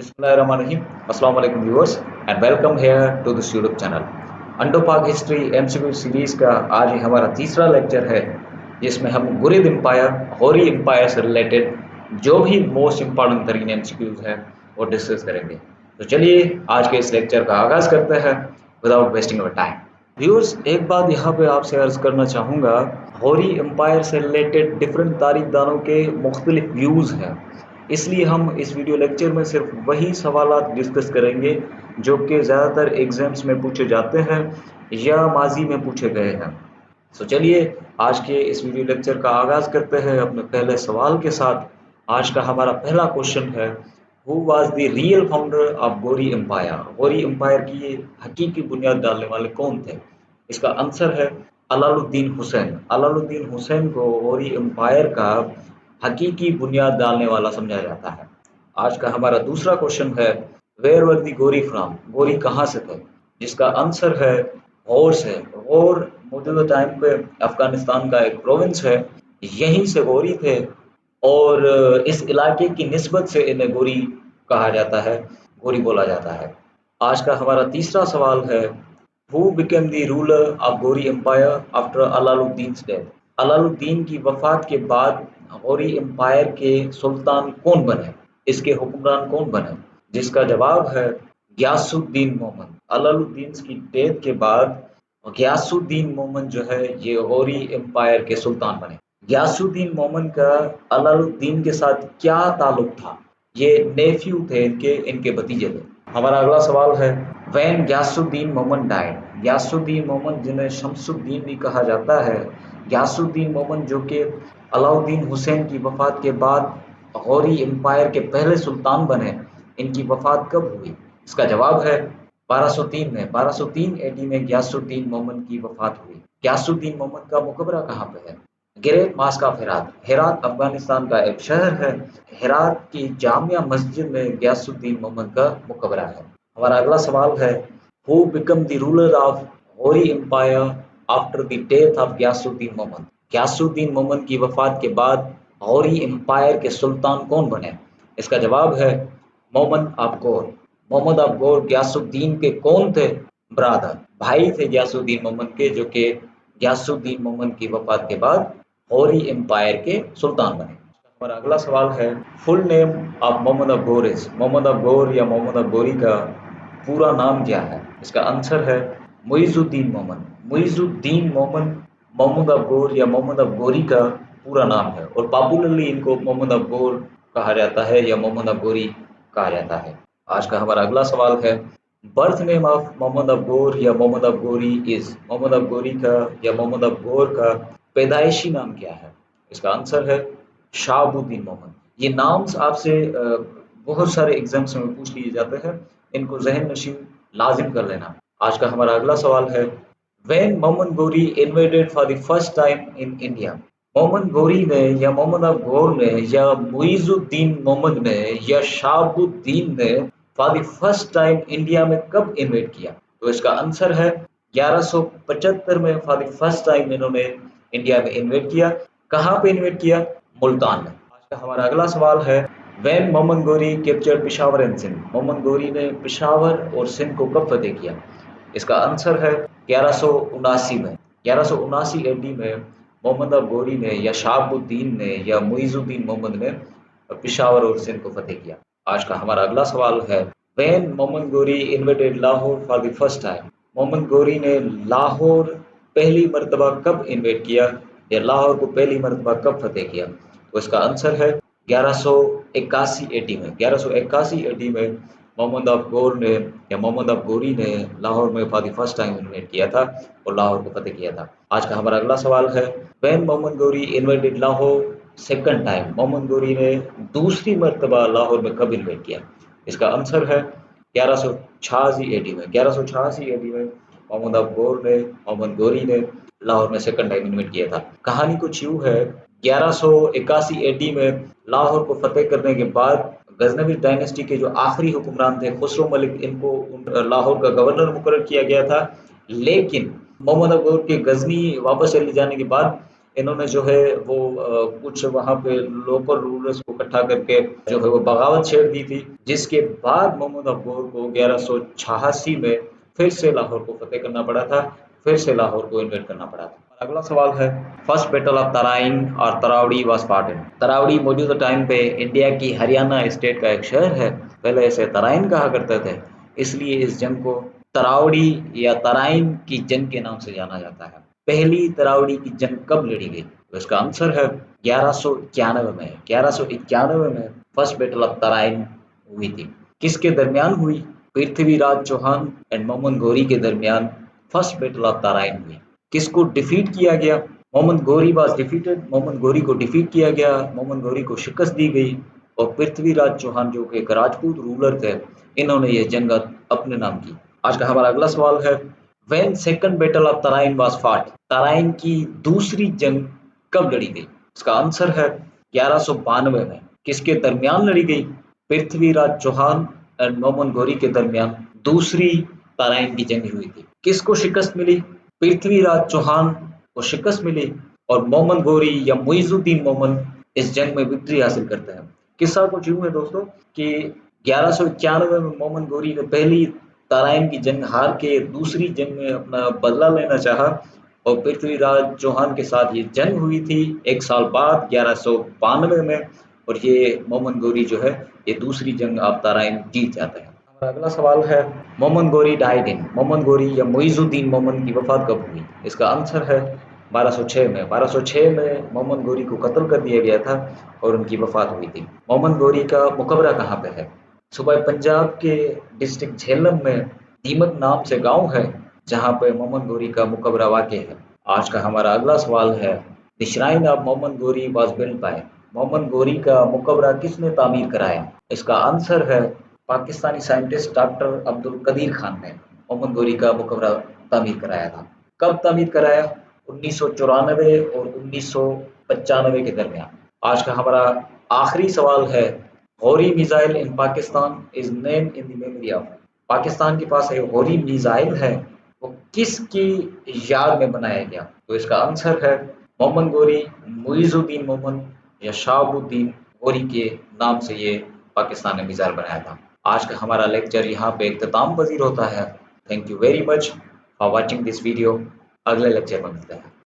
Bismillahirrahmanirrahim. Assalamu alaikum viewers and welcome here to this YouTube channel. अंडो पाक history MCQ series का आज ही हमारा तीसरा लेक्चर है जिसमें हम गुरिद एम्पायर हौरी एम्पायर से रिलेटेड जो भी मोस्ट इम्पॉर्टेंट तरीन MCQs हैं वो डिस्कस करेंगे। तो चलिए आज के इस लेक्चर का आगाज़ करते हैं without wasting our time. Viewers, एक बात यहाँ पे आपसे अर्ज करना चाहूँगा, हौरी एम्पायर से रिलेटेड डिफरेंट तारीखदानों के मुख्तलिफ व्यूज़ हैं, इसलिए हम इस वीडियो लेक्चर में सिर्फ वही सवालात डिस्कस करेंगे जो कि ज़्यादातर एग्ज़ाम्स में पूछे जाते हैं या माजी में पूछे गए हैं। तो चलिए आज के इस वीडियो लेक्चर का आगाज़ करते हैं अपने पहले सवाल के साथ। आज का हमारा पहला क्वेश्चन है, who was the real founder of Ghori empire? Ghori empire की हकीकी बुनियाद डालने वाले कौन थे? इसका आंसर है अलाउद्दीन हुसैन। अलाउद्दीन हुसैन को गौरी एम्पायर का हकीकी बुनियाद डालने वाला समझा जाता है। आज का हमारा दूसरा क्वेश्चन है, where were the Ghori from? Ghori कहाँ से थे? जिसका आंसर है गौर से। गौर मौजूदा टाइम पे अफगानिस्तान का एक प्रोविंस है, यहीं से गौरी थे और इस इलाके की निस्बत से इन्हें गौरी कहा जाता है, गौरी बोला जाता है। आज का हमारा तीसरा सवाल है, who became the ruler of Ghori empire after Alauddin's death? Alauddin की वफात के बाद गौरी एम्पायर के सुल्तान कौन बने, इसके हुक्मरान कौन बने? जिसका जवाब है गियासुद्दीन मोहम्मद। अलाउद्दीन की डेथ के बाद गियासुद्दीन मोहम्मद जो है ये गौरी एम्पायर के सुल्तान बने। गियासुद्दीन मोहम्मद का अलाउद्दीन के साथ क्या ताल्लुक था? ये नेफ्यू थे, इनके भतीजे थे। हमारा अगला सवाल है, व्हेन गियासुद्दीन मोहम्मद डाइड? गियासुद्दीन मोहम्मद जिन्हें शमसुद्दीन भी कहा जाता है, गियासुद्दीन मोहम्मद जो कि अलाउद्दीन हुसैन की वफ़ात के बाद गौरी एम्पायर के पहले सुल्तान बने, इनकी वफ़ात कब हुई? इसका जवाब है 1203 में। 1203 AD में गियासुद्दीन मोहम्मद की वफ़ात हुई। गियासुद्दीन मोहम्मद का मुकबरा कहाँ पे है? Great mosque of Herat. Herat Afghanistan का एक शहर है। हेरात की जामिया मस्जिद में गियासुद्दीन मोहम्मद का मुकबरा है। हमारा अगला सवाल है, who become the ruler of Ghori empire after the death of Ghiyasuddin Mohammad? Ghiyasuddin Mohammad की वफ़ात के बाद गौरी एम्पायर के सुल्तान कौन बने? इसका जवाब है मोहम्मद ऑफ गौर। मोहम्मद ऑफ गौर गियासुद्दीन के कौन थे? ब्रादर, भाई थे गियासुद्दीन मोहम्मद के, जो कि गियासुद्दीन मोहम्मद की वफ़ात के बाद गौरी एम्पायर के सुल्तान बने। हमारा अगला सवाल है, full name of Mohammad of Ghor is? Mohammad of Ghor या मोहम्मद ऑफ गौरी का पूरा नाम क्या है? इसका आंसर है मुइज़ुद्दीन मोहम्मद। मुइज़ुद्दीन मोहम्मद मोहम्मद ऑफ गौर या मोहम्मद ऑफ गौरी का पूरा नाम है और पॉपुलरली इनको मोहम्मद ऑफ गौर कहा जाता है या मोहम्मद ऑफ गौरी कहा जाता है। आज का हमारा अगला सवाल है, birth name of Mohammad of Ghor या Mohammad of Ghori is? Mohammad of Ghori का या मोहम्मद ऑफ गौर का पैदाइशी नाम क्या है? इसका आंसर है शहाबुद्दीन मोहम्मद। ये नाम्स आपसे बहुत सारे एग्जाम्स में पूछ लिए जाते हैं, इनको जहन नशीन लाजिम कर लेना। आज का हमारा अगला सवाल है, when Mohammad Ghori invaded for the first time in India? Mohammad Ghori ने या मोहम्मद ऑफ गौर ने या मुइज़ुद्दीन मोहम्मद ने या शहाबुद्दीन ने for the first time India में कब इन्वेड किया? तो इसका आंसर है 1175 में फॉर द फर्स्ट टाइम इन्होंने इंडिया में इन्वेड किया। कहाँ पे इन्वेड किया? मुल्तान में। आज का हमारा अगला सवाल है, when Mohammad Ghori captured Peshawar and Sindh? Mohammad Ghori ने पेशावर और सिंध को कब फतेह किया? इसका आंसर है 1179 में। 1179 AD में मोहम्मद ऑफ गौरी ने या शहाबुद्दीन ने या मुइज़ुद्दीन मोहम्मद ने पेशावर और सिंध को फतेह किया। आज का हमारा अगला सवाल है, when Mohammad Ghori invaded Lahore for the first time? Mohammad Ghori ने लाहौर पहली मरतबा कब इन्वेड किया या लाहौर को पहली मरतबा कब फतेह किया? तो इसका आंसर है 1181 AD में। 1181 AD में मोहम्मद ऑफ गौर ने या मोहम्मद ऑफ गौरी ने लाहौर में for the first time invade किया था और लाहौर को फतेह किया था। आज का हमारा अगला सवाल है, when Mohammad Ghori invaded Lahore second time? Mohammad Ghori ने दूसरी मरतबा लाहौर में कब इन्वेड किया? इसका आंसर है 1186 AD में। 1186 AD में मोहम्मद ऑफ गौर ने मोहम्मद गौरी ने लाहौर में सेकंड टाइम इन्वेड किया था। कहानी कुछ यूँ है, 1181 AD में लाहौर को फतेह करने के बाद गजनवी डायनेस्टी के जो आखिरी हुक्मरान थे खुसरो मलिक, इनको लाहौर का गवर्नर मुकर्रर किया गया था। लेकिन मोहम्मद ऑफ गौर के गजनी वापस चले जाने के बाद انہوں نے جو ہے وہ کچھ وہاں پہ لوکل رولرز کو اکٹھا کر کے جو ہے وہ بغاوت چھیڑ دی تھی، جس کے بعد محمد افغور کو 1186 میں پھر سے لاہور کو فتح کرنا پڑا تھا، پھر سے لاہور کو انویٹ کرنا پڑا تھا۔ اگلا سوال ہے، فرسٹ بیٹل آف ترائن اور تراوڑی واز فاٹ ان۔ تراوڑی موجودہ ٹائم پہ انڈیا کی ہریانہ اسٹیٹ کا ایک شہر ہے، پہلے اسے ترائن کہا کرتے تھے، اس لیے اس جنگ کو تراوڑی یا ترائن کی جنگ کے نام سے جانا جاتا ہے۔ پہلی تراوڑی کی جنگ کب لڑی گئی؟ تو اس کا آنسر ہے 1191 میں۔ 1191 میں فرسٹ بیٹل آف ترائن ہوئی تھی۔ کس کے درمیان ہوئی؟ پرتھوی راج چوہان اینڈ مومن گوری کے درمیان فرسٹ بیٹل آف ترائن ہوئی۔ کس کو ڈیفیٹ کیا گیا؟ مومن گوری واز ڈیفیٹڈ، مومن گوری کو ڈیفیٹ کیا گیا، مومن گوری کو شکست دی گئی، اور پرتھوی راج چوہان جو کہ ایک راجپوت رولر تھے، انہوں نے یہ جنگ اپنے نام کی۔ آج کا ہمارا اگلا سوال ہے، when second battle of Tarain was fought. Tarain کی دوسری جنگ کب لڑی گئی؟ اس کا آنسر ہے 1192 میں۔ کس کے درمیان لڑی گئی؟ پرتھوی راج چوہان اور مومن گوری کے درمیان دوسری ترائن کی جنگ ہوئی تھی۔ کس کو شکست ملی؟ پرتھوی راج چوہان کو شکست ملی، اور مومن گوری یا معیز الدین مومن اس جنگ میں وکٹری حاصل کرتے ہیں۔ قصہ کچھ یوں ہے دوستوں کہ 1191 میں مومن گوری نے پہلی ترائن کی جنگ ہار کے دوسری جنگ میں اپنا بدلہ لینا چاہا، اور پرتھوی راج چوہان کے ساتھ یہ جنگ ہوئی تھی ایک سال بعد 1192 میں، اور یہ مومن گوری جو ہے یہ دوسری جنگ آپ ترائن جیت جاتے ہیں۔ ہمارا اگلا سوال ہے، مومن گوری ڈائیڈ ان۔ مومن گوری یا معیز الدین مومن کی وفات کب ہوئی؟ اس کا آنسر ہے 1206 میں۔ 1206 میں مومن گوری کو قتل کر دیا گیا تھا اور ان کی وفات ہوئی تھی۔ مومن گوری کا مقبرہ کہاں پہ ہے؟ صوبہ پنجاب کے ڈسٹرکٹ جہلم میں دیمک نام سے گاؤں ہے جہاں پہ مومن گوری کا مقبرہ واقع ہے۔ آج کا ہمارا اگلا سوال ہے، دی شرائن آف مومن گوری واز بلٹ بائی۔ مومن گوری کا مقبرہ کس نے تعمیر کرایا؟ اس کا آنسر ہے پاکستانی سائنٹسٹ ڈاکٹر عبد القدیر خان نے مومن گوری کا مقبرہ تعمیر کرایا تھا۔ کب تعمیر کرایا؟ 1994 اور 1995 کے درمیان۔ آج کا ہمارا آخری سوال ہے، Ghori missile in Pakistan is name in the memory of. Pakistan کے پاس ایک غوری میزائل ہے، وہ کس کی یاد میں بنایا گیا؟ تو اس کا آنسر ہے مومن گوری، معیز الدین مومن یا شہاب الدین غوری کے نام سے یہ پاکستان نے میزائل بنایا تھا۔ آج کا ہمارا لیکچر یہاں پہ اختتام پذیر ہوتا ہے۔ Thank you very much for watching this video. اگلے لیکچر میں ملتے ہیں۔